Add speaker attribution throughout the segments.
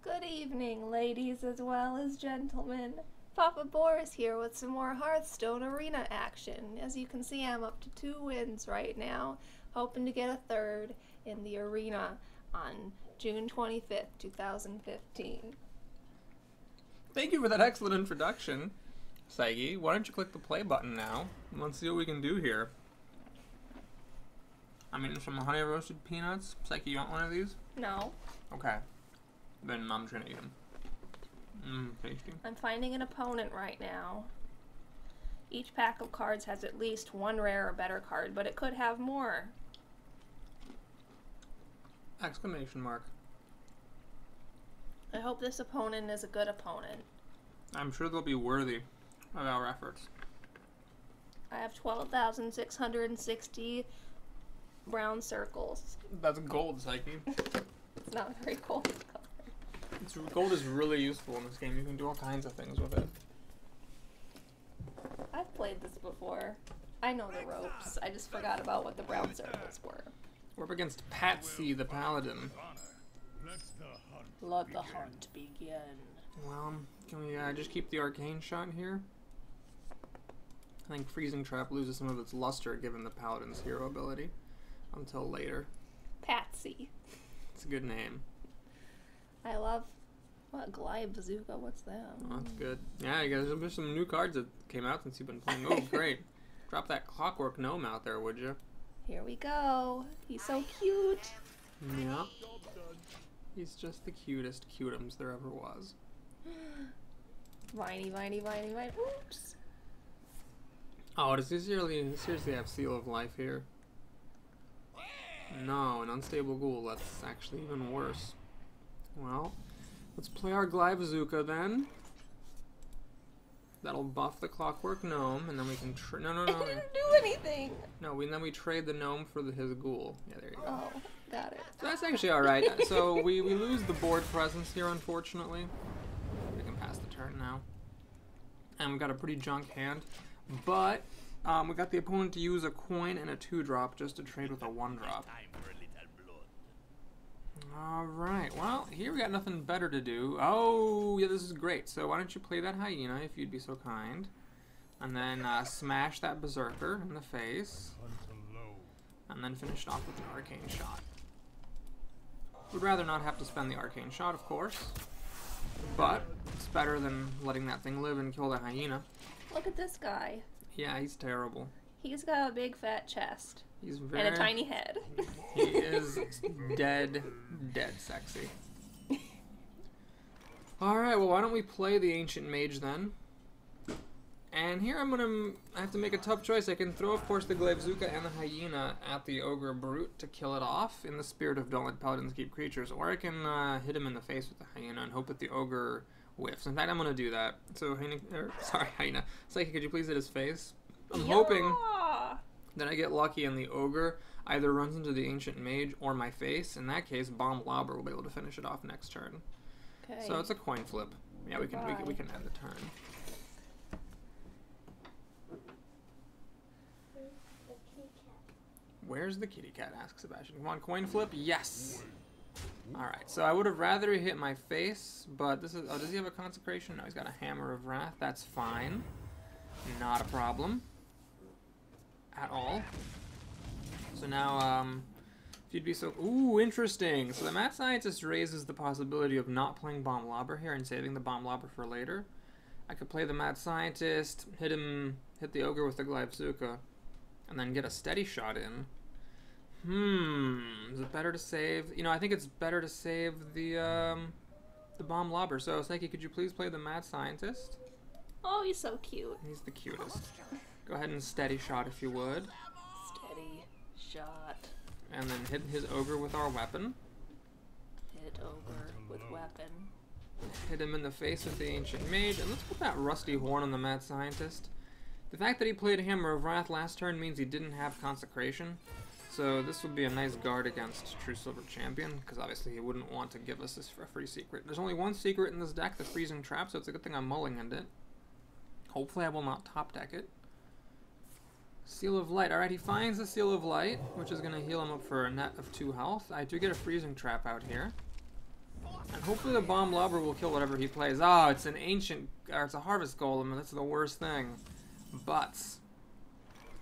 Speaker 1: Good evening, ladies as well as gentlemen. Papa Boris here with some more Hearthstone arena action. As you can see, I'm up to 2 wins right now, hoping to get a third in the arena on June 25th, 2015.
Speaker 2: Thank you for that excellent introduction, Saigi. Why don't you click the play button now, and let's see what we can do here. I'm eating some honey roasted peanuts. Saigi, you want one of these?
Speaker 1: No.
Speaker 2: Okay. Then Mom's gonna eat them. Tasty.
Speaker 1: I'm finding an opponent right now. Each pack of cards has at least one rare or better card, but it could have more.
Speaker 2: Exclamation mark.
Speaker 1: I hope this opponent is a good opponent.
Speaker 2: I'm sure they'll be worthy of our efforts.
Speaker 1: I have 12,660 brown circles.
Speaker 2: That's gold, Saigi.
Speaker 1: It's not very cold.
Speaker 2: Gold is really useful in this game. You can do all kinds of things with it.
Speaker 1: I've played this before. I know the ropes. I just forgot about what the brown circles were.
Speaker 2: We're up against Patsy the Paladin.
Speaker 1: Let the hunt begin.
Speaker 2: Well, can we just keep the arcane shot here? I think Freezing Trap loses some of its luster given the Paladin's hero ability until later.
Speaker 1: Patsy.
Speaker 2: It's a good name.
Speaker 1: I love... What? Glide Bazooka? What's that?
Speaker 2: Oh, that's good. Yeah, you guys, there's some new cards that came out since you've been playing. Oh, great. Drop that Clockwork Gnome out there, would you?
Speaker 1: Here we go. He's so cute.
Speaker 2: Yeah. He's just the cutest cutums there ever was.
Speaker 1: Viney, viney, viney, viney. Oops.
Speaker 2: Oh, does he seriously have Seal of Life here? No, an Unstable Ghoul. That's actually even worse. Well, let's play our Glide Bazooka then. That'll buff the Clockwork Gnome, and then we can no.
Speaker 1: I didn't do anything.
Speaker 2: No, then we trade the gnome for his ghoul. Yeah, there you go.
Speaker 1: Oh, got it.
Speaker 2: So that's actually alright. So we lose the board presence here, unfortunately. We can pass the turn now. And we've got a pretty junk hand. But we got the opponent to use a coin and a 2-drop just to trade with a 1-drop. Alright, well, here we got nothing better to do. Oh, yeah, this is great. So why don't you play that hyena, if you'd be so kind. And then smash that berserker in the face. And then finish it off with an arcane shot. Would rather not have to spend the arcane shot, of course. But it's better than letting that thing live and kill the hyena.
Speaker 1: Look at this guy.
Speaker 2: Yeah, he's terrible.
Speaker 1: He's got a big fat chest.
Speaker 2: He's very...
Speaker 1: And a tiny head.
Speaker 2: He is dead sexy. Alright, well, why don't we play the Ancient Mage then? And here I have to make a tough choice. I can throw, of course, the Glaive Bazooka and the Hyena at the Ogre Brute to kill it off in the spirit of Don't Let Paladins Keep Creatures, or I can hit him in the face with the Hyena and hope that the Ogre whiffs. In fact, I'm going to do that. So, Hyena. Psyche, could you please hit his face? I'm hoping that I get lucky and the Ogre either runs into the Ancient Mage or my face. In that case, Bomb Lobber will be able to finish it off next turn.
Speaker 1: Okay.
Speaker 2: So it's a coin flip. Yeah, we can end the turn. Where's the kitty cat? Asks Sebastian. Come on, coin flip. Yes. All right. So I would have rather hit my face, but this is. Oh, does he have a consecration? No, he's got a Hammer of Wrath. That's fine. Not a problem. At all. So now, if you'd be so... Ooh, interesting. So the Mad Scientist raises the possibility of not playing Bomb Lobber here and saving the Bomb Lobber for later. I could play the Mad Scientist, hit the Ogre with the Glaive Bazooka, and then get a steady shot in. Is it better to save... You know, I think it's better to save the Bomb Lobber. So, Psyche, could you please play the Mad Scientist?
Speaker 1: Oh, he's so cute.
Speaker 2: He's the cutest. Go ahead and steady shot if you would.
Speaker 1: Steady shot.
Speaker 2: And then hit his Ogre with our weapon.
Speaker 1: Hit Ogre with weapon.
Speaker 2: Hit him in the face with the Ancient Mage. And let's put that Rusty Horn on the Mad Scientist. The fact that he played Hammer of Wrath last turn means he didn't have Consecration. So this would be a nice guard against True Silver Champion, because obviously he wouldn't want to give us this for a free secret. There's only one secret in this deck, the Freezing Trap, so it's a good thing I'm mulliganed it. Hopefully I will not top deck it. Seal of Light. Alright, he finds the Seal of Light, which is going to heal him up for a net of 2 health. I do get a Freezing Trap out here. And And hopefully the bomb lobber will kill whatever he plays. Oh, it's an ancient, or it's a harvest golem, and that's the worst thing. But,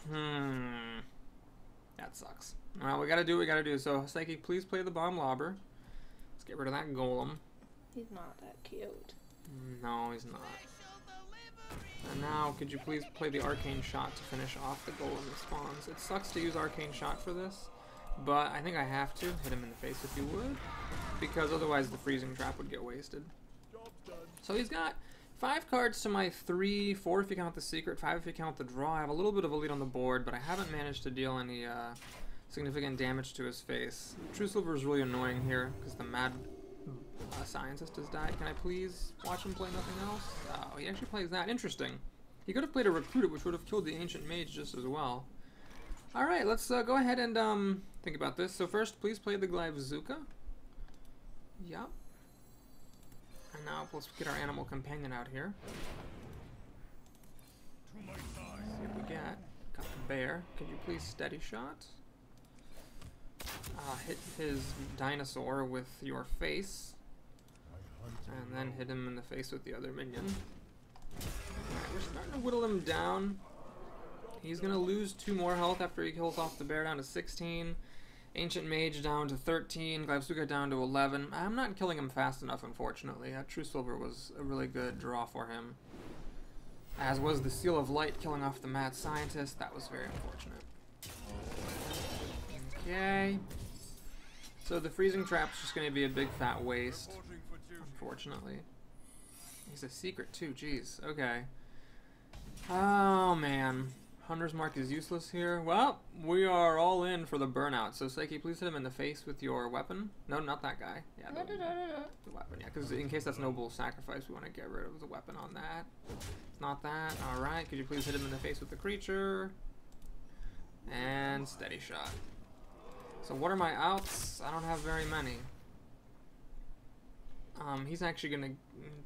Speaker 2: that sucks. Well, we gotta do what we gotta do. So, Psyche, please play the bomb lobber. Let's get rid of that golem.
Speaker 1: He's not that cute.
Speaker 2: No, he's not. And now, could you please play the arcane shot to finish off the golem that spawns? It sucks to use arcane shot for this, but I think I have to. Hit him in the face if you would, because otherwise the freezing trap would get wasted. So he's got 5 cards to my 3, 4 if you count the secret, 5 if you count the draw. I have a little bit of a lead on the board, but I haven't managed to deal any significant damage to his face. True Silver is really annoying here, because the mad scientist has died. Can I please watch him play nothing else? Oh, he actually plays that. Interesting. He could have played a recruiter, which would have killed the ancient mage just as well. Alright, let's go ahead and think about this. So first, please play the Glyvzuka. Yup. And now let's get our animal companion out here. See what we get. Got the bear. Could you please steady shot? Hit his dinosaur with your face. And then hit him in the face with the other minion. Alright, we're starting to whittle him down. He's going to lose 2 more health after he kills off the bear down to 16. Ancient Mage down to 13. Glyvzuka down to 11. I'm not killing him fast enough, unfortunately. That True Silver was a really good draw for him. As was the Seal of Light killing off the Mad Scientist. That was very unfortunate. Okay. So the freezing trap's just going to be a big fat waste, unfortunately. He's a secret too, jeez. Okay. Oh man. Hunter's Mark is useless here. Well, we are all in for the burnout. So Psyche, please hit him in the face with your weapon. No, not that guy. Yeah, the weapon. Yeah, because in case that's noble sacrifice, we want to get rid of the weapon on that. It's not that. Alright, could you please hit him in the face with the creature? And steady shot. So what are my outs? I don't have very many. He's actually going to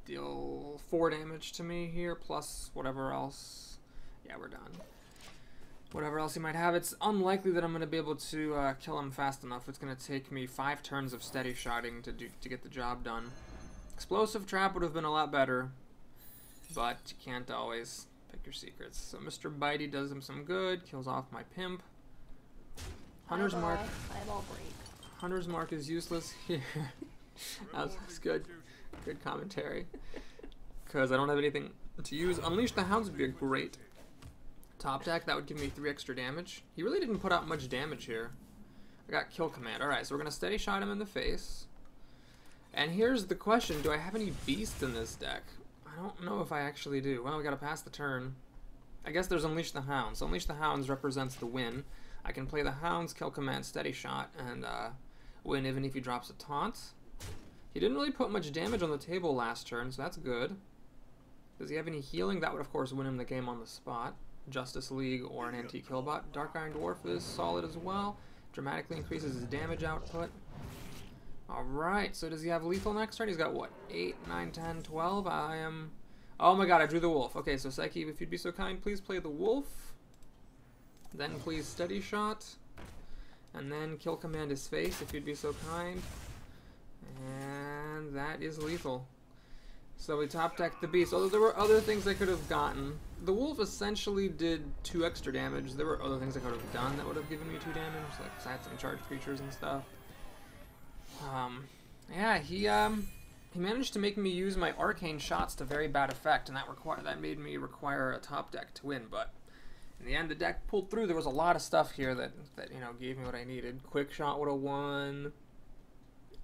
Speaker 2: deal 4 damage to me here, plus whatever else. Yeah, we're done. Whatever else he might have. It's unlikely that I'm going to be able to kill him fast enough. It's going to take me 5 turns of steady shotting to get the job done. Explosive trap would have been a lot better, but you can't always pick your secrets. So Mr. Bitey does him some good, kills off my pimp. Hunter's Mark.
Speaker 1: Eyeball break.
Speaker 2: Hunter's Mark is useless here. That's good. Good commentary. Because I don't have anything to use. Unleash the Hounds would be a great top deck. That would give me 3 extra damage. He really didn't put out much damage here. I got kill command. Alright, so we're going to steady shot him in the face. And here's the question. Do I have any beasts in this deck? I don't know if I actually do. Well, we got to pass the turn. I guess there's Unleash the Hounds. So Unleash the Hounds represents the win. I can play the Hounds, kill command, steady shot, and win even if he drops a taunt. He didn't really put much damage on the table last turn, so that's good. Does he have any healing? That would, of course, win him the game on the spot. Justice League or an anti-killbot. Dark Iron Dwarf is solid as well. Dramatically increases his damage output. Alright, so does he have lethal next turn? He's got, what, 8, 9, 10, 12? I am... Oh my god, I drew the wolf. Okay, so Psyche, if you'd be so kind, please play the wolf. Then please steady shot. And then kill command his face, if you'd be so kind. And that is lethal. So we top decked the beast. Although there were other things I could have gotten. The wolf essentially did 2 extra damage. There were other things I could have done that would have given me 2 damage, like I had some charged creatures and stuff. Yeah, he managed to make me use my arcane shots to very bad effect, and that made me require a top deck to win. But in the end, the deck pulled through. There was a lot of stuff here that you know, gave me what I needed. Quick shot would have won.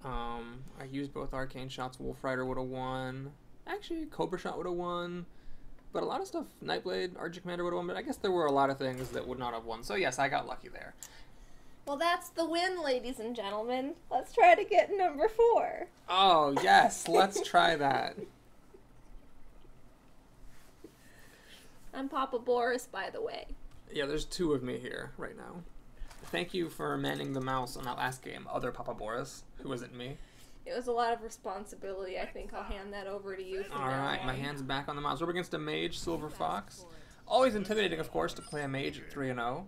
Speaker 2: I used both arcane shots. Wolf Rider would have won. Actually, Cobra Shot would have won. But a lot of stuff, Nightblade, Archer Commander would have won. But I guess there were a lot of things that would not have won. So yes, I got lucky there.
Speaker 1: Well, that's the win, ladies and gentlemen. Let's try to get number 4.
Speaker 2: Oh, yes. Let's try that.
Speaker 1: I'm Papa Boris, by the way.
Speaker 2: Yeah, there's 2 of me here right now. Thank you for manning the mouse on that last game, other Papa Boris, who isn't me.
Speaker 1: It was a lot of responsibility. I think I'll hand that over to you from now
Speaker 2: Alright,
Speaker 1: on.
Speaker 2: my hand's back on the mouse. We're up against a mage, Silver Fox. Always intimidating, of course, to play a mage at 3-0.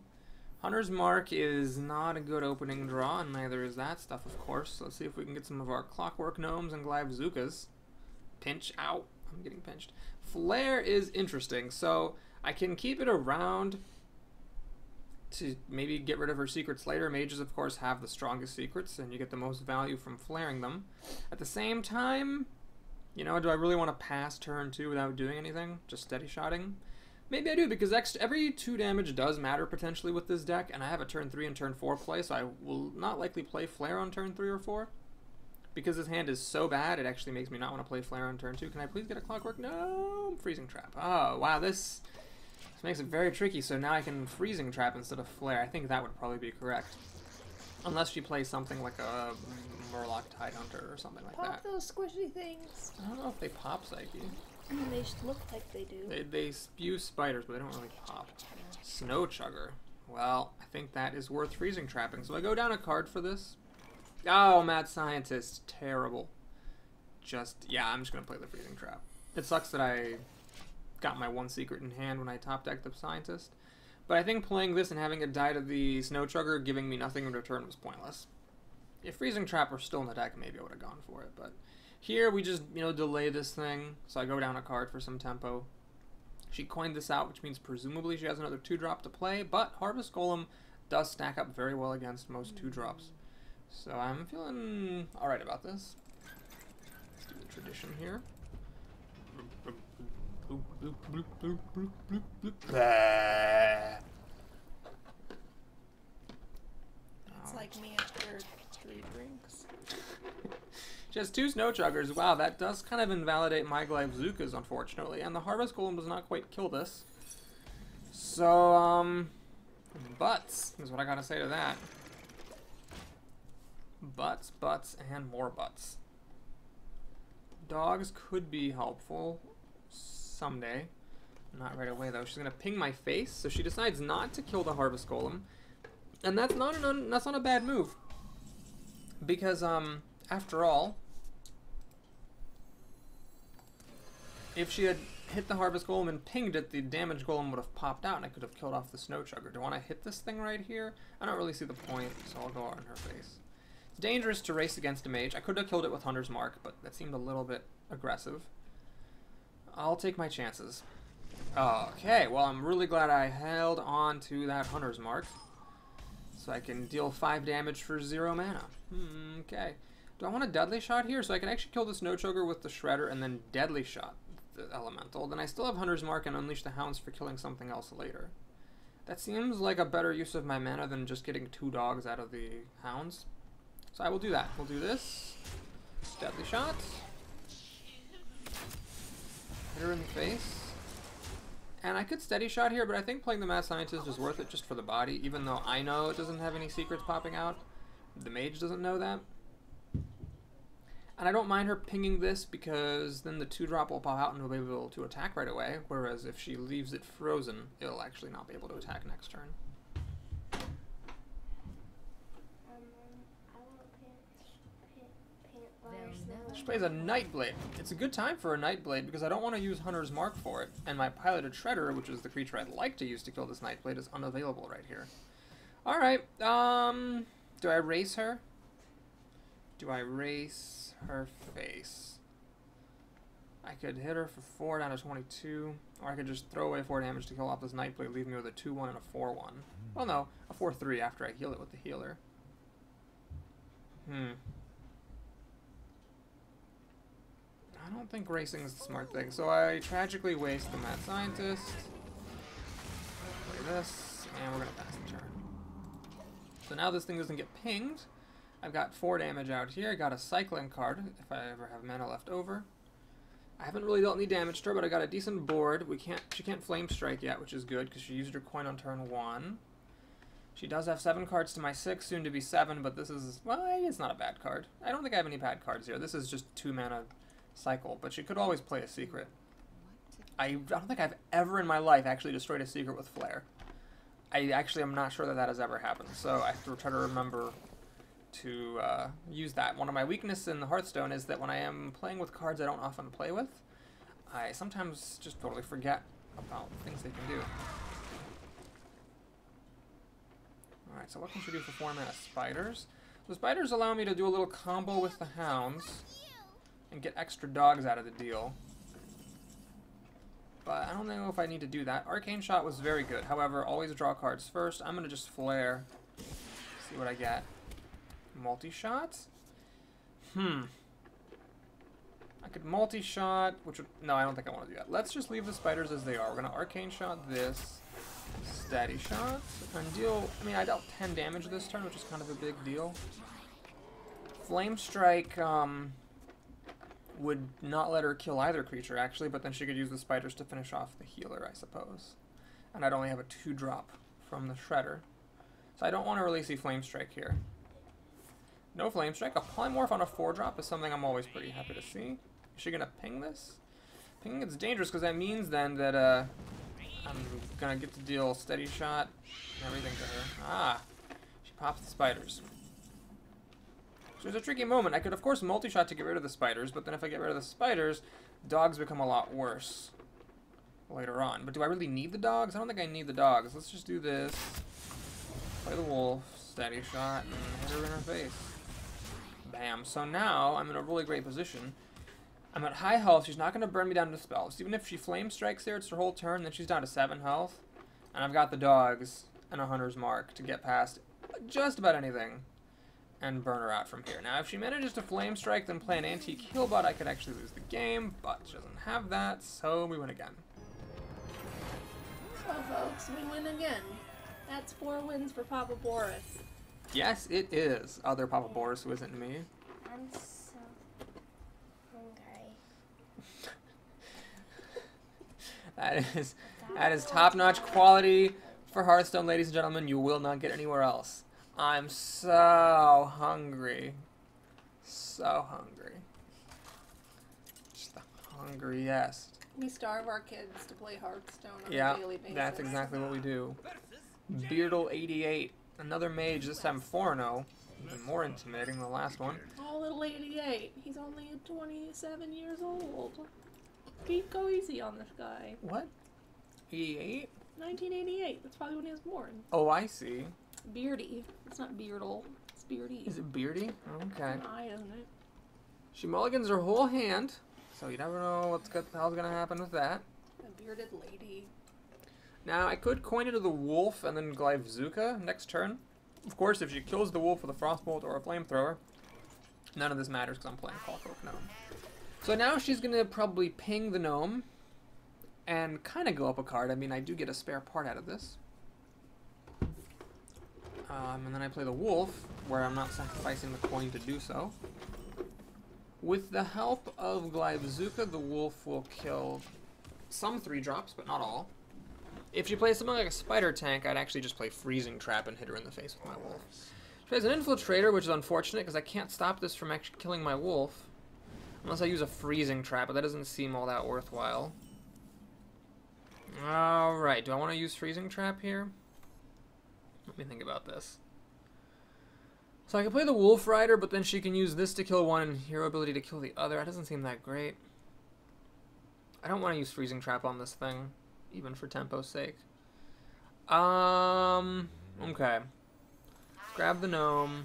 Speaker 2: Hunter's Mark is not a good opening draw, and neither is that stuff, of course. Let's see if we can get some of our Clockwork Gnomes and Glyvzookas. Pinch. Ow. I'm getting pinched. Flare is interesting, so I can keep it around to maybe get rid of her secrets later. Mages, of course, have the strongest secrets, and you get the most value from flaring them. At the same time, you know, do I really want to pass turn 2 without doing anything? Just steady shotting? Maybe I do, because every 2 damage does matter potentially with this deck, and I have a turn 3 and turn 4 play, so I will not likely play Flare on turn 3 or 4. Because this hand is so bad, it actually makes me not want to play Flare on turn 2. Can I please get a Clockwork? No! Freezing Trap. Oh, wow, this makes it very tricky, so now I can Freezing Trap instead of Flare. I think that would probably be correct. Unless she plays something like a Murloc Tidehunter or something like that.
Speaker 1: Pop those squishy things.
Speaker 2: I don't know if they pop Psyche.
Speaker 1: I mean, they look like they do.
Speaker 2: They spew spiders, but they don't really pop. Snow Chugger. Well, I think that is worth Freezing Trapping. So I go down a card for this. Oh, Mad Scientist. Terrible. Yeah, I'm just going to play the Freezing Trap. It sucks that I got my 1 secret in hand when I top decked the Scientist. But I think playing this and having it die to the Snow Chugger, giving me nothing in return, was pointless. If Freezing Trap were still in the deck, maybe I would have gone for it, but here we just, you know, delay this thing, so I go down a card for some tempo. She coined this out, which means presumably she has another 2-drop to play, but Harvest Golem does stack up very well against most 2-drops. So I'm feeling alright about this. Let's do the tradition here.
Speaker 1: It's like me after 3 drinks.
Speaker 2: She has 2 Snow Chuggers. Wow, that does kind of invalidate my Glyvzookas, unfortunately. And the Harvest Golem does not quite kill this. So, butts is what I gotta say to that. Butts, butts, and more butts. Dogs could be helpful someday. Not right away, though. She's gonna ping my face, so she decides not to kill the Harvest Golem. And that's not a bad move. Because, after all, if she had hit the Harvest Golem and pinged it, the damage golem would have popped out and I could have killed off the Snow Chugger. Do I want to hit this thing right here? I don't really see the point, so I'll go on her face. It's dangerous to race against a mage. I could have killed it with Hunter's Mark, but that seemed a little bit aggressive. I'll take my chances. Okay, well, I'm really glad I held on to that Hunter's Mark, so I can deal 5 damage for 0 mana. Okay. Do I want a Deadly Shot here? So I can actually kill the Snow Chugger with the Shredder and then Deadly Shot the Elemental. Then I still have Hunter's Mark and Unleash the Hounds for killing something else later. That seems like a better use of my mana than just getting 2 dogs out of the Hounds. So I will do that. We'll do this. Deadly Shot. Hit her in the face. And I could Steady Shot here, but I think playing the Mad Scientist is worth it just for the body, even though I know it doesn't have any secrets popping out. The mage doesn't know that. And I don't mind her pinging this because then the 2-drop will pop out and will be able to attack right away, whereas if she leaves it frozen, it'll actually not be able to attack next turn. She plays a Nightblade. It's a good time for a Nightblade because I don't want to use Hunter's Mark for it, and my Piloted Shredder, which is the creature I'd like to use to kill this Nightblade, is unavailable right here. Alright, do I race her? Do I race her face? I could hit her for 4 down to 22, or I could just throw away 4 damage to kill off this Nightblade, leaving me with a 2-1 and a 4-1. Well, no, a 4-3 after I heal it with the healer. I don't think racing is the smart thing, so I tragically waste the Mad Scientist. Play this, and we're gonna pass the turn. So now this thing doesn't get pinged. I've got 4 damage out here. I got a cycling card if I ever have mana left over. I haven't really dealt any damage to her, but I got a decent board. She can't Flame Strike yet, which is good because she used her coin on turn 1. She does have 7 cards to my 6, soon to be 7, but this is, well, it's not a bad card. I don't think I have any bad cards here. This is just 2 mana cycle, but she could always play a secret. I don't think I've ever in my life actually destroyed a secret with Flare. I actually am not sure that that has ever happened, so I have to try to remember to use that. One of my weaknesses in the Hearthstone is that when I am playing with cards I don't often play with, I sometimes just totally forget about things they can do. Alright, so what can she do for 4 mana? Spiders. The spiders allow me to do a little combo with the hounds and get extra dogs out of the deal. But I don't know if I need to do that. Arcane Shot was very good. However, always draw cards first. I'm going to just flare. See what I get. Multi-shot? I could multi-shot, which would... No, I don't think I want to do that. Let's just leave the spiders as they are. We're going to Arcane Shot this. Steady Shot. And deal... I mean, I dealt 10 damage this turn, which is kind of a big deal. Flame Strike, would not let her kill either creature, actually, but then she could use the spiders to finish off the healer, I suppose. And I'd only have a 2-drop from the Shredder. So I don't want to really see Flame Strike here. No Flame Strike. A Polymorph on a 4-drop is something I'm always pretty happy to see. Is she going to ping this? Pinging it's dangerous because that means then that I'm going to get to deal Steady Shot and everything to her. Ah, she pops the spiders. So it's a tricky moment. I could, of course, multi-shot to get rid of the spiders, but then if I get rid of the spiders, dogs become a lot worse later on. But do I really need the dogs? I don't think I need the dogs. Let's just do this. Play the wolf, steady shot, and hit her in her face. Bam. So now I'm in a really great position. I'm at high health. She's not going to burn me down to spells. Even if she flame strikes here, it's her whole turn, then she's down to 7 health. And I've got the dogs and a hunter's mark to get past just about anything and burn her out from here. Now, if she manages to flame strike, then play an antique healbot, I could actually lose the game, but she doesn't have that, so we win again.
Speaker 1: So, folks, we win again. That's 4 wins for Papa Boris.
Speaker 2: Yes, it is. Other Papa Boris who isn't me.
Speaker 3: I'm so hungry.
Speaker 2: That is top-notch quality for Hearthstone, ladies and gentlemen. You will not get anywhere else. I'm so hungry. So hungry. Just the hungriest.
Speaker 1: We starve our kids to play Hearthstone on
Speaker 2: Yeah,
Speaker 1: a daily basis.
Speaker 2: that's exactly what we do. Beardle88. Another mage, this time 4-0. Even more intimidating than the last one.
Speaker 1: Oh, little 88. He's only 27 years old. Go easy on this guy.
Speaker 2: What? 88?
Speaker 1: 1988. That's probably when he was born.
Speaker 2: Oh, I see.
Speaker 1: Beardy. It's not Beardle. It's Beardy.
Speaker 2: Is it Beardy? Okay.
Speaker 1: An eye, isn't it?
Speaker 2: She mulligans her whole hand, so you never know what the hell's gonna happen with that.
Speaker 1: A bearded lady.
Speaker 2: Now, I could coin into the wolf and then Glyvzuka next turn. Of course, if she kills the wolf with a frostbolt or a flamethrower, none of this matters because I'm playing Clockwork Gnome. So now she's gonna probably ping the gnome and kind of go up a card. I mean, I do get a spare part out of this. And then I play the wolf, where I'm not sacrificing the coin to do so. With the help of Glyvzuka, the wolf will kill some 3-drops, but not all. If she plays something like a spider tank, I'd actually just play Freezing Trap and hit her in the face with my wolf. She plays an Infiltrator, which is unfortunate because I can't stop this from actually killing my wolf. Unless I use a Freezing Trap, but that doesn't seem all that worthwhile. Alright, do I want to use Freezing Trap here? Let me think about this. So I can play the Wolf Rider, but then she can use this to kill one and hero ability to kill the other. That doesn't seem that great. I don't want to use Freezing Trap on this thing, even for tempo's sake. Okay. Let's grab the gnome.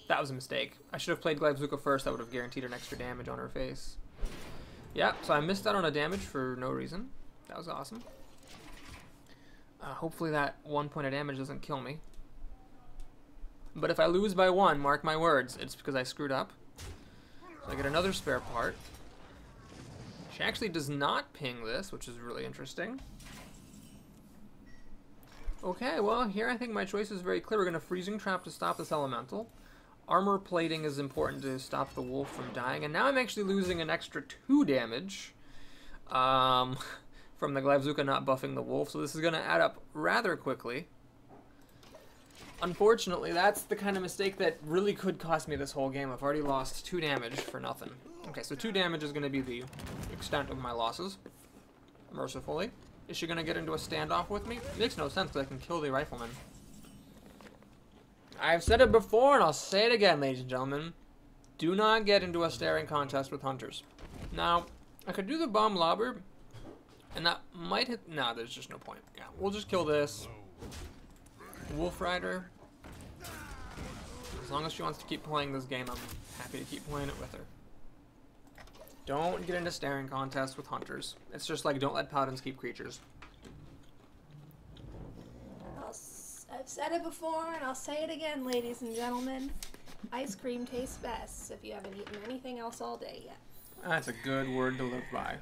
Speaker 2: That was a mistake. I should have played Glyvzuka first. That would have guaranteed an extra damage on her face. Yeah, so I missed out on a damage for no reason. That was awesome. Hopefully that 1 point of damage doesn't kill me. But if I lose by 1, mark my words, it's because I screwed up. So I get another spare part. She actually does not ping this, which is really interesting. Okay, well, here I think my choice is very clear. We're going to Freezing Trap to stop this elemental. Armor plating is important to stop the wolf from dying. And now I'm actually losing an extra 2 damage. From the Glyvzuka not buffing the wolf, so this is going to add up rather quickly. Unfortunately, that's the kind of mistake that really could cost me this whole game. I've already lost 2 damage for nothing. Okay, so 2 damage is going to be the extent of my losses, mercifully. Is she going to get into a standoff with me? It makes no sense because I can kill the rifleman. I've said it before, and I'll say it again, ladies and gentlemen. Do not get into a staring contest with hunters. Now, I could do the bomb lobber, and that might hit... No, there's just no point. Yeah, we'll just kill this. Wolf Rider. As long as she wants to keep playing this game, I'm happy to keep playing it with her. Don't get into staring contests with hunters. It's just like, don't let paladins keep creatures.
Speaker 1: I've said it before, and I'll say it again, ladies and gentlemen. Ice cream tastes best if you haven't eaten anything else all day yet.
Speaker 2: That's a good word to live by.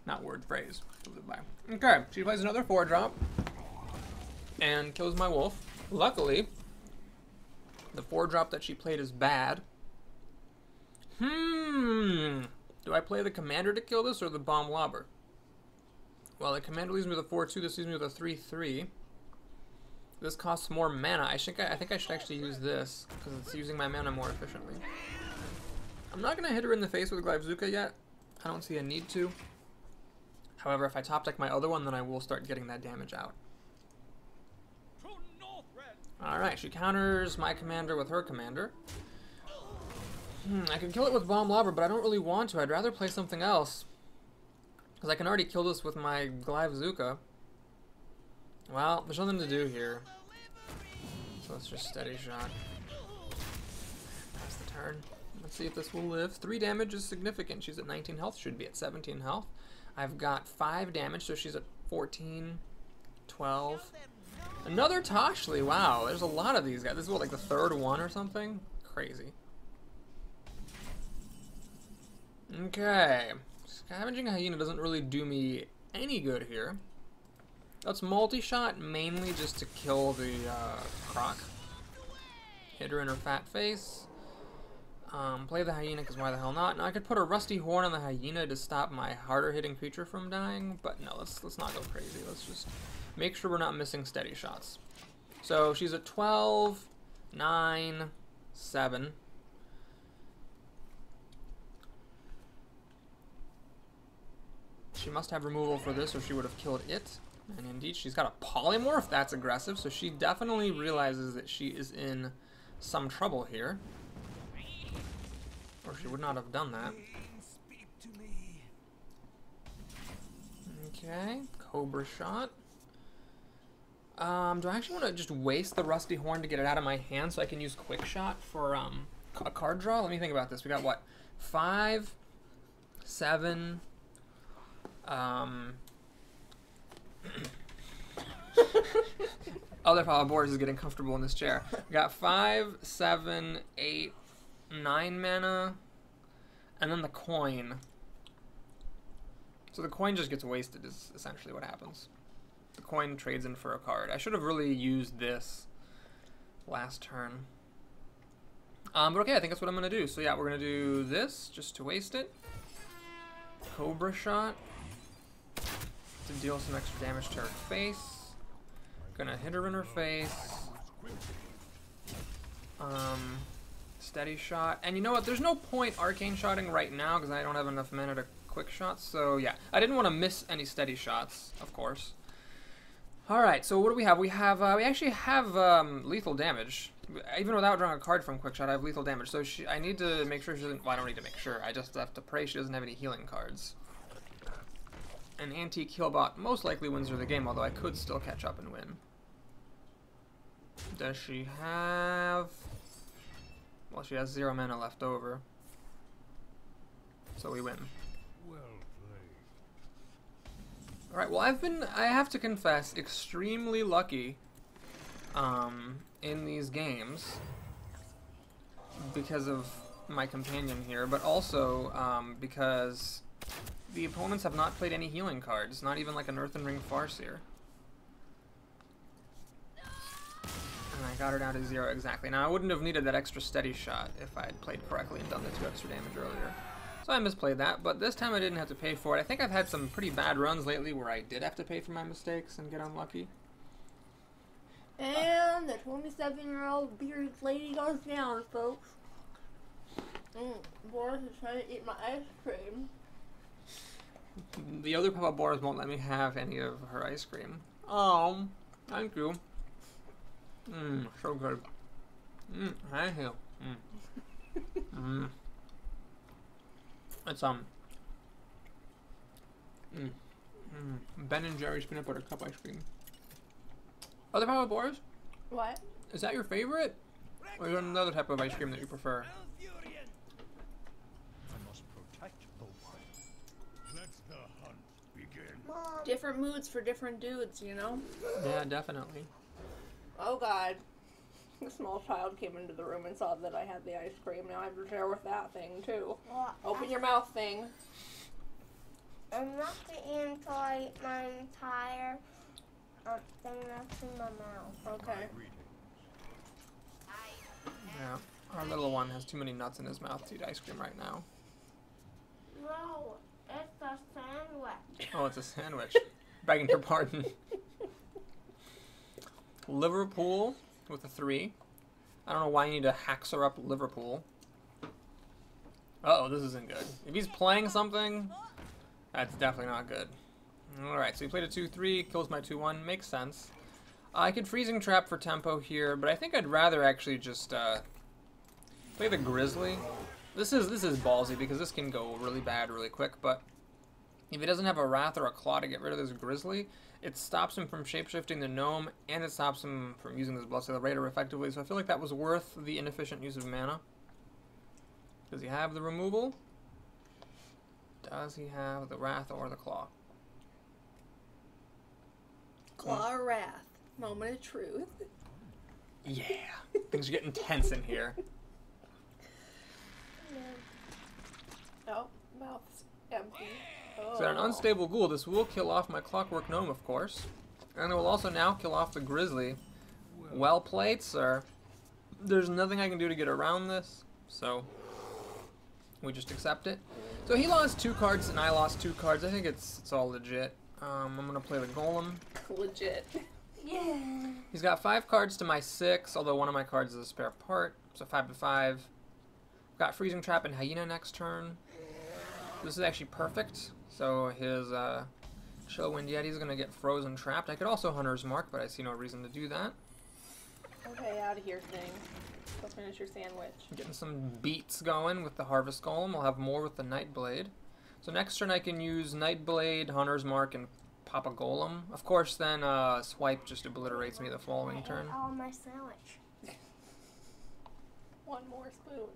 Speaker 2: Not word, phrase to live by. Okay, she plays another 4-drop and kills my wolf. Luckily, the 4-drop that she played is bad. Do I play the commander to kill this or the bomb lobber? Well, the commander leaves me with a 4-2. This leaves me with a 3-3. This costs more mana. I think I should actually use this because it's using my mana more efficiently. I'm not gonna hit her in the face with a Glyvzuka yet. I don't see a need to. However, if I top deck my other one, then I will start getting that damage out. Alright, she counters my commander with her commander. I could kill it with Bomb Lobber, but I don't really want to. I'd rather play something else. Because I can already kill this with my Glyvzuka. Well, there's nothing to do here. So let's just steady shot. That's the turn. Let's see if this will live. 3 damage is significant. She's at 19 health, should be at 17 health. I've got 5 damage, so she's at 14, 12. Another Toshli, wow, there's a lot of these guys. This is what, like the 3rd one or something? Crazy. Okay. Scavenging Hyena doesn't really do me any good here. Let's multi-shot mainly just to kill the croc. Hit her in her fat face. Play the hyena because why the hell not? Now I could put a rusty horn on the hyena to stop my harder hitting creature from dying, but no, let's not go crazy. Let's just make sure we're not missing steady shots. So she's at 12, 9, 7. She must have removal for this or she would have killed it. And indeed, she's got a polymorph. That's aggressive, so she definitely realizes that she is in some trouble here. Or she would not have done that. Okay, Cobra Shot. Do I actually want to just waste the Rusty Horn to get it out of my hand so I can use Quick Shot for a card draw? Let me think about this. We got what? 5, 7, Other Papa Boris is getting comfortable in this chair. We got 5, 7, 8, 9 mana, and then the coin. So the coin just gets wasted is essentially what happens. The coin trades in for a card. I should have really used this last turn. But okay, I think that's what I'm going to do. So yeah, we're going to do this just to waste it. Cobra Shot to deal some extra damage to her face. Gonna hit her in her face. Steady shot. And you know what? There's no point arcane shotting right now because I don't have enough mana to quick shot. So yeah, I didn't want to miss any steady shots, of course. All right. So what do we have? We have we actually have lethal damage. Even without drawing a card from quick shot, I have lethal damage. So I need to make sure she doesn't. Well, I don't need to make sure. I just have to pray she doesn't have any healing cards. An antique healbot most likely wins her the game, although I could still catch up and win. Does she have... Well, she has 0 mana left over. So we win.
Speaker 4: Well played.
Speaker 2: Alright, well I have to confess, extremely lucky in these games because of my companion here, but also because the opponents have not played any healing cards, not even like an Earthen Ring Farseer. And I got her down to 0 exactly. Now I wouldn't have needed that extra steady shot if I had played correctly and done the 2 extra damage earlier. So I misplayed that, but this time I didn't have to pay for it. I think I've had some pretty bad runs lately where I did have to pay for my mistakes and get unlucky.
Speaker 1: And the 27-year-old bearded lady goes down, folks. Boris is trying to eat my ice cream.
Speaker 2: The other Papa Boris won't let me have any of her ice cream. Oh, thank you. So good. Thank you. It's Ben and Jerry's peanut butter cup ice cream. Other Papa Boris?
Speaker 1: What?
Speaker 2: Is that your favorite? Or is there another type of ice cream that you prefer?
Speaker 4: I must protect the wild. Let the hunt begin.
Speaker 3: Mom.
Speaker 1: Different moods for different dudes, you know?
Speaker 2: Yeah, definitely.
Speaker 1: Oh god. A small child came into the room and saw that I had the ice cream. Now I have to share with that thing, too.
Speaker 3: Well,
Speaker 1: Open your mouth, thing.
Speaker 3: I'm not going to enjoy my entire thing that's in my mouth.
Speaker 1: Okay.
Speaker 2: Yeah. Our little one has too many nuts in his mouth to eat ice cream right now.
Speaker 3: No, it's a sandwich.
Speaker 2: Oh, it's a sandwich. Begging your pardon. Liverpool with a 3. I don't know why you need to haxer up Liverpool. Uh-oh, this isn't good. If he's playing something, that's definitely not good. Alright, so he played a 2-3, kills my 2-1. Makes sense. I could Freezing Trap for tempo here, but I think I'd rather actually just play the Grizzly. This is ballsy because this can go really bad really quick, but if he doesn't have a Wrath or a Claw to get rid of this Grizzly, it stops him from shapeshifting the Gnome, and it stops him from using this Bloodsail Raider effectively, so I feel like that was worth the inefficient use of mana. Does he have the removal? Does he have the Wrath or the Claw?
Speaker 1: Claw or Wrath. Moment of truth.
Speaker 2: Yeah. Things are getting tense in here.
Speaker 1: Oh, mouth's empty. Oh.
Speaker 2: So an unstable ghoul. This will kill off my Clockwork Gnome, of course. And it will also now kill off the Grizzly. Well played, sir. There's nothing I can do to get around this, so we just accept it. So he lost 2 cards and I lost 2 cards. I think it's all legit. I'm going to play the Golem.
Speaker 1: Legit.
Speaker 3: Yeah.
Speaker 2: He's got 5 cards to my 6, although one of my cards is a spare part. So 5 to 5. Got Freezing Trap and Hyena next turn. This is actually perfect. So his Chillwind Yeti is going to get frozen trapped. I could also Hunter's Mark, but I see no reason to do that.
Speaker 1: Okay, out of here, thing. Let's finish your sandwich.
Speaker 2: Getting some beats going with the Harvest Golem. I'll have more with the Nightblade. So next turn I can use Nightblade, Hunter's Mark, and pop a Golem. Of course, then Swipe just obliterates me the following turn.
Speaker 3: All my sandwich.
Speaker 1: One more spoon.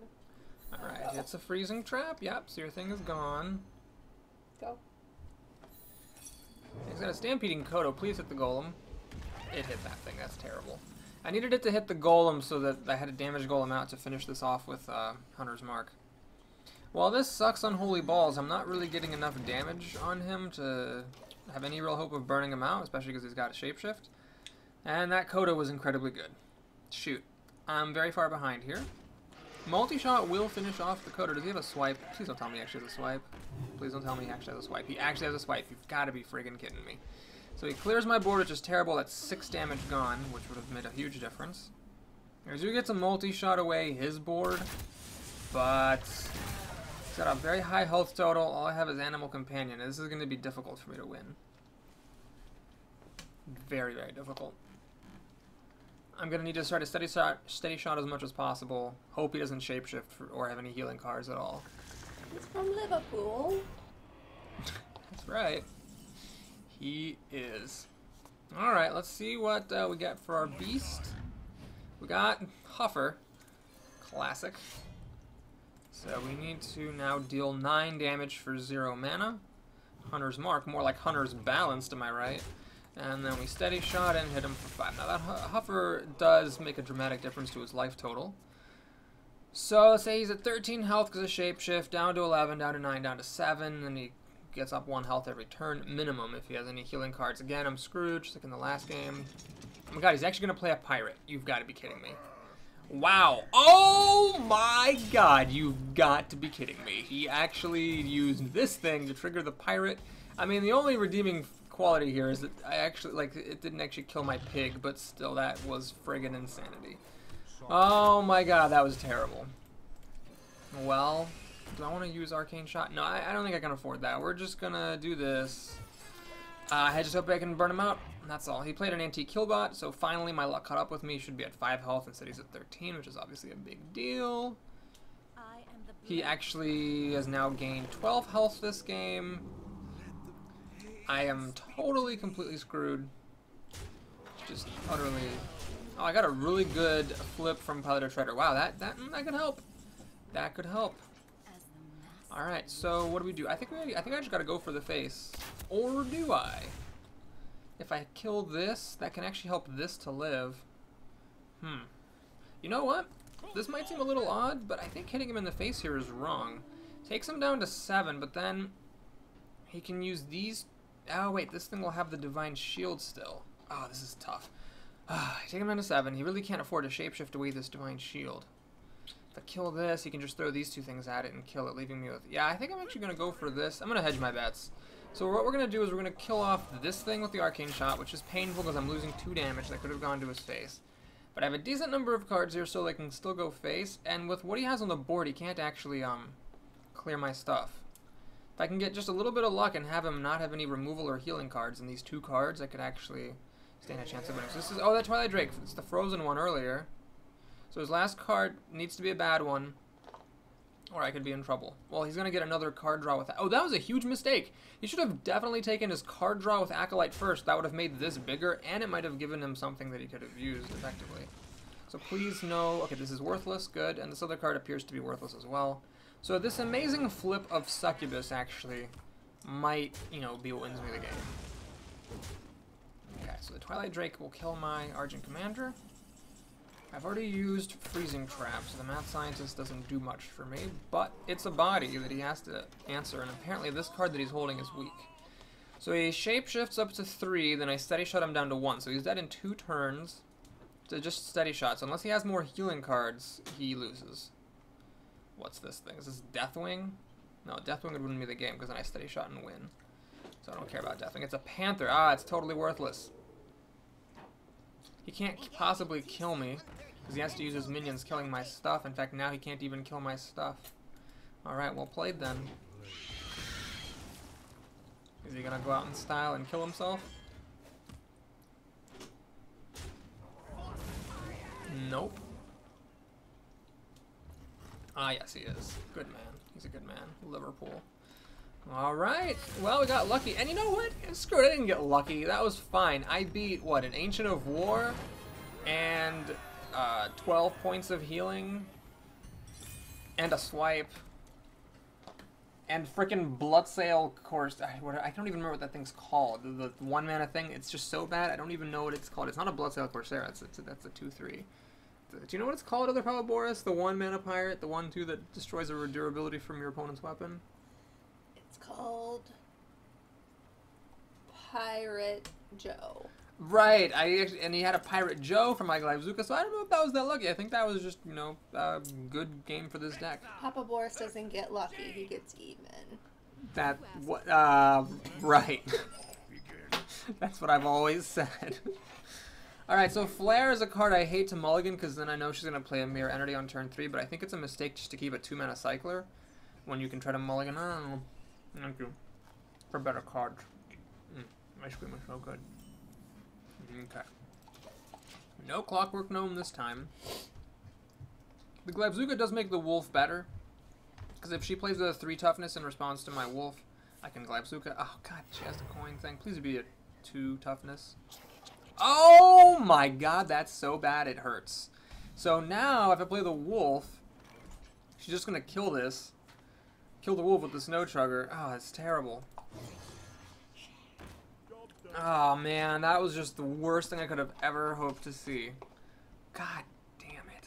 Speaker 2: Alright, it's a Freezing Trap. Yep, so your thing is gone.
Speaker 1: Go.
Speaker 2: He's got a Stampeding Kodo. Please hit the Golem. It hit that thing. That's terrible. I needed it to hit the Golem so that I had a damage Golem out to finish this off with Hunter's Mark. While this sucks Unholy Balls, I'm not really getting enough damage on him to have any real hope of burning him out, especially because he's got a Shapeshift. And that Kodo was incredibly good. Shoot. I'm very far behind here. Multi-shot will finish off the Kodo. Does he have a Swipe? Please don't tell me he actually has a Swipe. Please don't tell me he actually has a Swipe. He actually has a Swipe. You've got to be friggin' kidding me. So he clears my board, which is terrible. That's 6 damage gone, which would have made a huge difference. He gets a multi-shot away his board, but he's got a very high health total. All I have is Animal Companion. This is going to be difficult for me to win. Very, very difficult. I'm going to need to start a steady shot as much as possible. Hope he doesn't shapeshift or have any healing cards at all.
Speaker 1: He's from Liverpool.
Speaker 2: That's right. He is. Alright, let's see what we got for our beast. We got Huffer. Classic. So we need to now deal 9 damage for 0 mana. Hunter's Mark, more like Hunter's Balanced, am I right? And then we steady shot and hit him for 5. Now that Huffer does make a dramatic difference to his life total. So let's say he's at 13 health because of Shapeshift, down to 11, down to 9, down to 7, and he gets up 1 health every turn, minimum, if he has any healing cards. Again, I'm screwed, just like in the last game. Oh my god, he's actually going to play a pirate. You've got to be kidding me. Wow. Oh my god, you've got to be kidding me. He actually used this thing to trigger the pirate. I mean, the only redeeming quality here is that I actually, like, it didn't actually kill my pig, but still, that was friggin' insanity. Oh my god, that was terrible. Well, do I want to use Arcane Shot? No, I don't think I can afford that. We're just gonna do this. I just hope I can burn him out. That's all. He played an Antique Killbot, so finally my luck caught up with me. He should be at 5 health instead he's at 13, which is obviously a big deal. He actually has now gained 12 health this game. I am totally, completely screwed. Just utterly Oh, I got a really good flip from Pilot or Treader. Wow, that could help. That could help. All right, so what do we do? I think I just gotta go for the face, or do I? If I kill this, that can actually help this to live. You know what? This might seem a little odd, but I think hitting him in the face here is wrong. Takes him down to 7, but then he can use these. Oh wait, this thing will have the Divine Shield still. Oh, this is tough. Take him down to 7. He really can't afford to shapeshift away this Divine Shield. If I kill this, he can just throw these 2 things at it and kill it, leaving me with... Yeah, I think I'm actually going to go for this. I'm going to hedge my bets. So what we're going to do is we're going to kill off this thing with the Arcane Shot, which is painful because I'm losing 2 damage that could have gone to his face. But I have a decent number of cards here so they can still go face, and with what he has on the board, he can't actually clear my stuff. If I can get just a little bit of luck and have him not have any removal or healing cards in these 2 cards, I could actually stand a chance of winning. So this is... Oh, that Twilight Drake. It's the frozen one earlier. So his last card needs to be a bad one, or I could be in trouble. Well, he's going to get another card draw with that. Oh, that was a huge mistake. He should have definitely taken his card draw with Acolyte first. That would have made this bigger, and it might have given him something that he could have used effectively. So please no... Okay, this is worthless. Good. And this other card appears to be worthless as well. So this amazing flip of Succubus actually might, you know, be what wins me the game. Okay, so the Twilight Drake will kill my Argent Commander. I've already used Freezing Trap, so the Mad Scientist doesn't do much for me, but it's a body that he has to answer, and apparently this card that he's holding is weak. So he shapeshifts up to 3, then I steady shot him down to 1, so he's dead in 2 turns to just steady shots. So unless he has more healing cards, he loses. What's this thing? Is this Deathwing? No, Deathwing would win me the game because then I steady shot and win. So I don't care about Deathwing. It's a Panther. Ah, it's totally worthless. He can't possibly kill me because he has to use his minions killing my stuff. In fact, now he can't even kill my stuff. Alright, well played then. Is he gonna go out in style and kill himself? Nope. Ah, yes, he is. Good man. He's a good man. Liverpool. Alright. Well, we got lucky. And you know what? Screw it. I didn't get lucky. That was fine. I beat, what, an Ancient of War and 12 points of healing and a swipe and frickin' Bloodsail course. I don't even remember what that thing's called. The 1-mana thing. It's just so bad. I don't even know what it's called. It's not a Bloodsail Corsair. That's a 2/3. Do you know what it's called, other Boris? The 1-mana pirate, the 1/2 that destroys a durability from your opponent's weapon?
Speaker 1: It's called Pirate Joe.
Speaker 2: Right, and he had a Pirate Joe from my Glyvzuka, so I don't know if that was that lucky. I think that was just, you know, a good game for this deck.
Speaker 1: Papa Boris doesn't get lucky, he gets even.
Speaker 2: Right. That's what I've always said. Alright, so Flare is a card I hate to mulligan because then I know she's going to play a Mirror Entity on turn 3, but I think it's a mistake just to keep a 2-mana Cycler when you can try to mulligan. I don't know. Thank you. For better cards. Ice cream is so good. Okay. No Clockwork Gnome this time. The Glyvzuka does make the Wolf better, because if she plays a 3 toughness in response to my Wolf, I can Glyvzuka. Oh god, she has the coin thing. Please be a 2 toughness. Oh my god, that's so bad it hurts. So now, if I play the Wolf, she's just going to kill this. Kill the Wolf with the Snow Chugger. Oh, that's terrible. Oh man, that was just the worst thing I could have ever hoped to see. God damn it.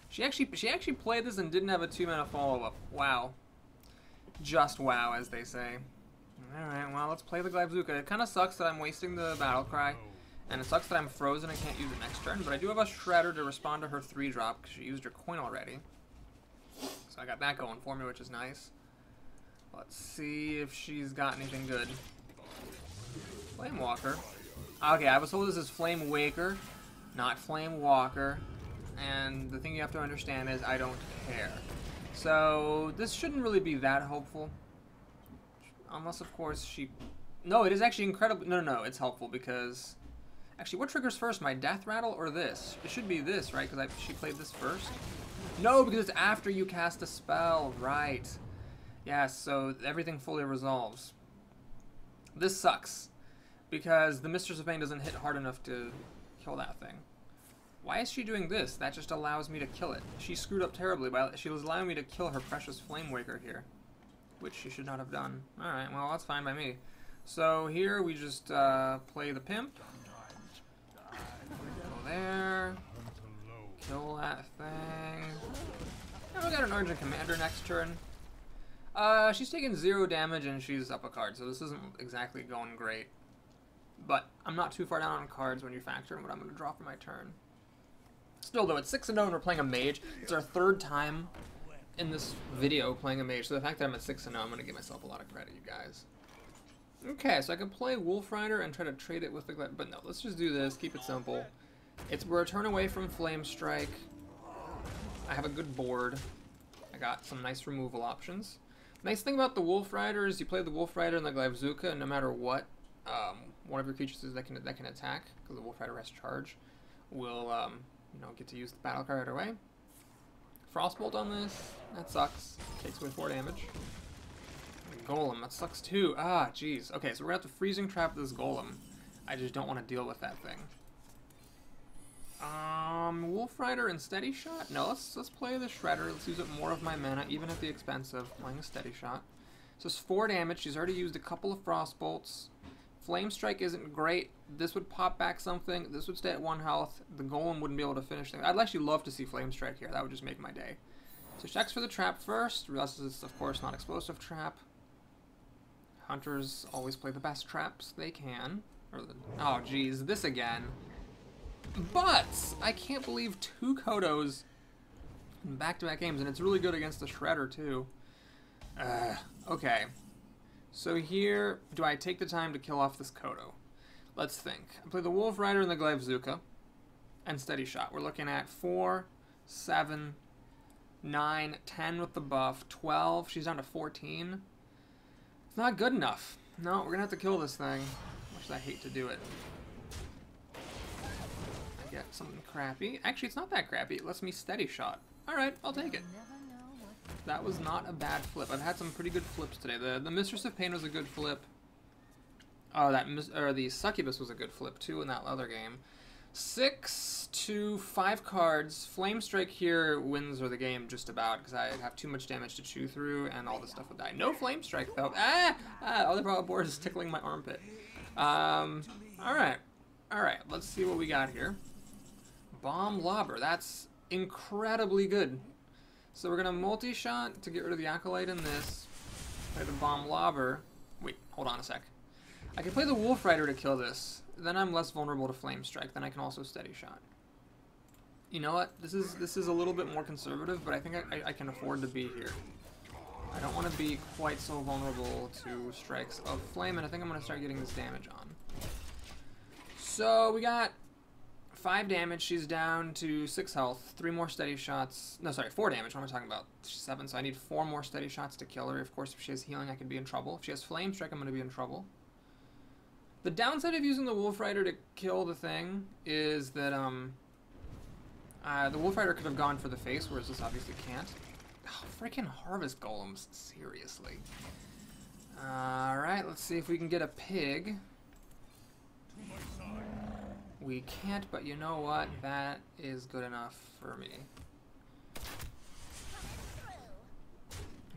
Speaker 2: She actually played this and didn't have a 2-mana follow-up. Wow. Just wow, as they say. Alright, well, let's play the Glyvzuka. It kind of sucks that I'm wasting the Battle Cry, and it sucks that I'm frozen and can't use it next turn, but I do have a Shredder to respond to her 3-drop, because she used her coin already. So I got that going for me, which is nice. Let's see if she's got anything good. Flame Walker. Okay, I was told this is Flame Waker, not Flame Walker, and the thing you have to understand is I don't care. So, this shouldn't really be that hopeful. Unless, of course, she... No, it is actually incredible... No, it's helpful because... Actually, what triggers first, my Death Rattle or this? It should be this, right? Because she played this first? No, because it's after you cast a spell. Right. Yeah, so everything fully resolves. This sucks. because the Mistress of Pain doesn't hit hard enough to kill that thing. Why is she doing this? That just allows me to kill it. She screwed up terribly by she was allowing me to kill her precious Flame Waker here, which she should not have done. Alright, well, that's fine by me. So here we just play the Pimp. Go there. Kill that thing. And we got an Urgent Commander next turn. She's taking 0 damage and she's up a card, so this isn't exactly going great. But I'm not too far down on cards when you factor in what I'm going to draw for my turn. Still, though, it's 6-0 and we're playing a mage. It's our 3rd time in this video playing a mage, so the fact that I'm at 6-0, I'm going to give myself a lot of credit, you guys. Okay, so I can play Wolf Rider and try to trade it with the... But no, let's just do this, keep it simple. We're a turn away from Flame Strike. I have a good board. I got some nice removal options. Nice thing about the Wolf Rider is you play the Wolf Rider and the Glyvzuka, and no matter what, one of your creatures that can attack, because the Wolf Rider has charge, will you know, get to use the battle card right away. Frostbolt on this, that sucks. Takes away 4 damage. Golem, that sucks too. Ah, jeez. Okay, so we're gonna have to freezing trap this Golem. I just don't want to deal with that thing. Wolf Rider and Steady Shot? No, let's play the Shredder. Let's use up more of my mana, even at the expense of playing a Steady Shot. So it's 4 damage. She's already used a couple of Frostbolts. Flame Strike isn't great. This would pop back something. This would stay at 1 health. The Golem wouldn't be able to finish things. I'd actually love to see Flame Strike here. That would just make my day. So checks for the trap first. Realizes it's, of course, not explosive trap. Hunters always play the best traps they can. Oh, geez. This again. But I can't believe 2 Kodos in back-to-back games, and it's really good against the Shredder, too. Okay. So here, do I take the time to kill off this Kodo? Let's think. I play the Wolf Rider and the Glyvzuka, and Steady Shot. We're looking at 4, 7, 9, 10 with the buff, 12. She's down to 14. It's not good enough. No, we're gonna have to kill this thing. Much as I hate to do it. I get something crappy. Actually, it's not that crappy. It lets me Steady Shot. Alright, I'll take it. That was not a bad flip. I've had some pretty good flips today. The Mistress of Pain was a good flip. Oh, the Succubus was a good flip too in that other game. 6 to 5 cards. Flame Strike here wins the game just about because I have too much damage to chew through and all this stuff would die. No Flame Strike though. All the problem board is tickling my armpit. Alright. Alright, let's see what we got here. Bomb Lobber. That's incredibly good. So we're going to multi-shot to get rid of the Acolyte in this. Play the Bomb Lobber. Wait, hold on a sec. I can play the Wolf Rider to kill this. Then I'm less vulnerable to Flame Strike. Then I can also Steady Shot. You know what? This is a little bit more conservative, but I think I can afford to be here. I don't want to be quite so vulnerable to strikes of Flame, and I think I'm going to start getting this damage on. So we got 5 damage. She's down to 6 health. 3 more Steady Shots. No, sorry, 4 damage. What am I talking about? She's 7, so I need 4 more Steady Shots to kill her. Of course, if she has healing, I could be in trouble. If she has Flame Strike, I'm going to be in trouble. The downside of using the Wolf Rider to kill the thing is that the Wolf Rider could have gone for the face, whereas this obviously can't. Oh, freaking Harvest Golems. Seriously. Alright, let's see if we can get a pig. We can't, but you know what? That is good enough for me.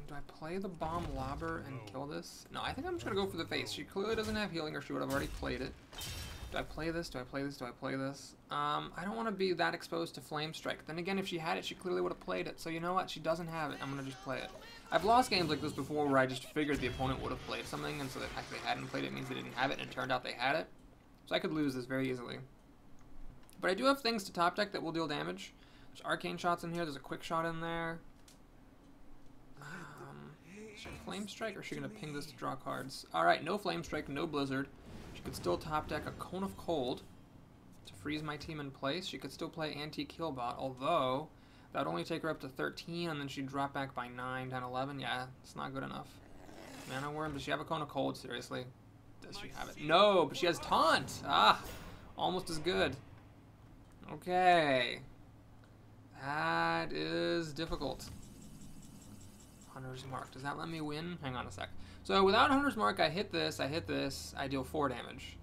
Speaker 2: Do I play the Bomb Lobber and kill this? No, I think I'm just going to go for the face. She clearly doesn't have healing or she would have already played it. Do I play this? Do I play this? Do I play this? I don't want to be that exposed to Flame Strike. Then again, if she had it, she clearly would have played it. So you know what? She doesn't have it. I'm going to just play it. I've lost games like this before where I just figured the opponent would have played something, and so the fact they hadn't played it means they didn't have it, and it turned out they had it. So I could lose this very easily. But I do have things to top deck that will deal damage. There's Arcane Shots in here. There's a Quick Shot in there. Is she Flame Strike, or is she going to ping this to draw cards? Alright, no Flame Strike, no Blizzard. She could still top deck a Cone of Cold to freeze my team in place. She could still play Anti-Killbot, although that would only take her up to 13, and then she'd drop back by 9, 10, 11. Yeah, it's not good enough. Mana Worm, does she have a Cone of Cold? Seriously? Does she have it? No, but she has Taunt! Ah, almost as good. Okay. That is difficult. Hunter's Mark. Does that let me win? Hang on a sec. So without Hunter's Mark, I hit this, I deal 4 damage.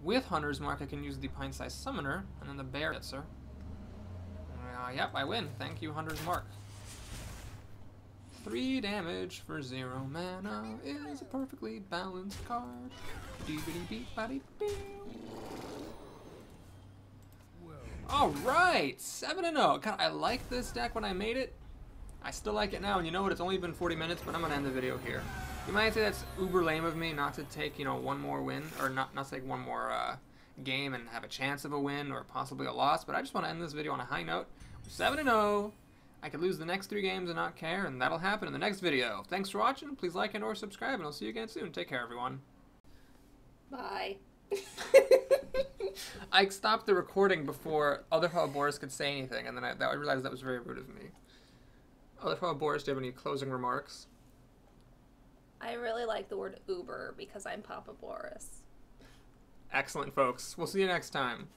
Speaker 2: With Hunter's Mark, I can use the Pint-Sized Summoner, and then the Bear hits her. Yep, I win. Thank you, Hunter's Mark. 3 damage for 0 mana is a perfectly balanced card. Alright, 7-0. God, I liked this deck when I made it. I still like it now, and you know what? It's only been 40 minutes, but I'm going to end the video here. You might say that's uber lame of me not to take, you know, one more win, or not take one more game and have a chance of a win or possibly a loss, but I just want to end this video on a high note. 7-0. I could lose the next 3 games and not care, and that'll happen in the next video. Thanks for watching. Please like and or subscribe, and I'll see you again soon. Take care, everyone.
Speaker 1: Bye.
Speaker 2: I stopped the recording before Other Fellow Boris could say anything, and then I realized that was very rude of me. Other Fellow Boris, do you have any closing remarks?
Speaker 1: I really like the word Uber because I'm Papa Boris.
Speaker 2: Excellent, folks. We'll see you next time.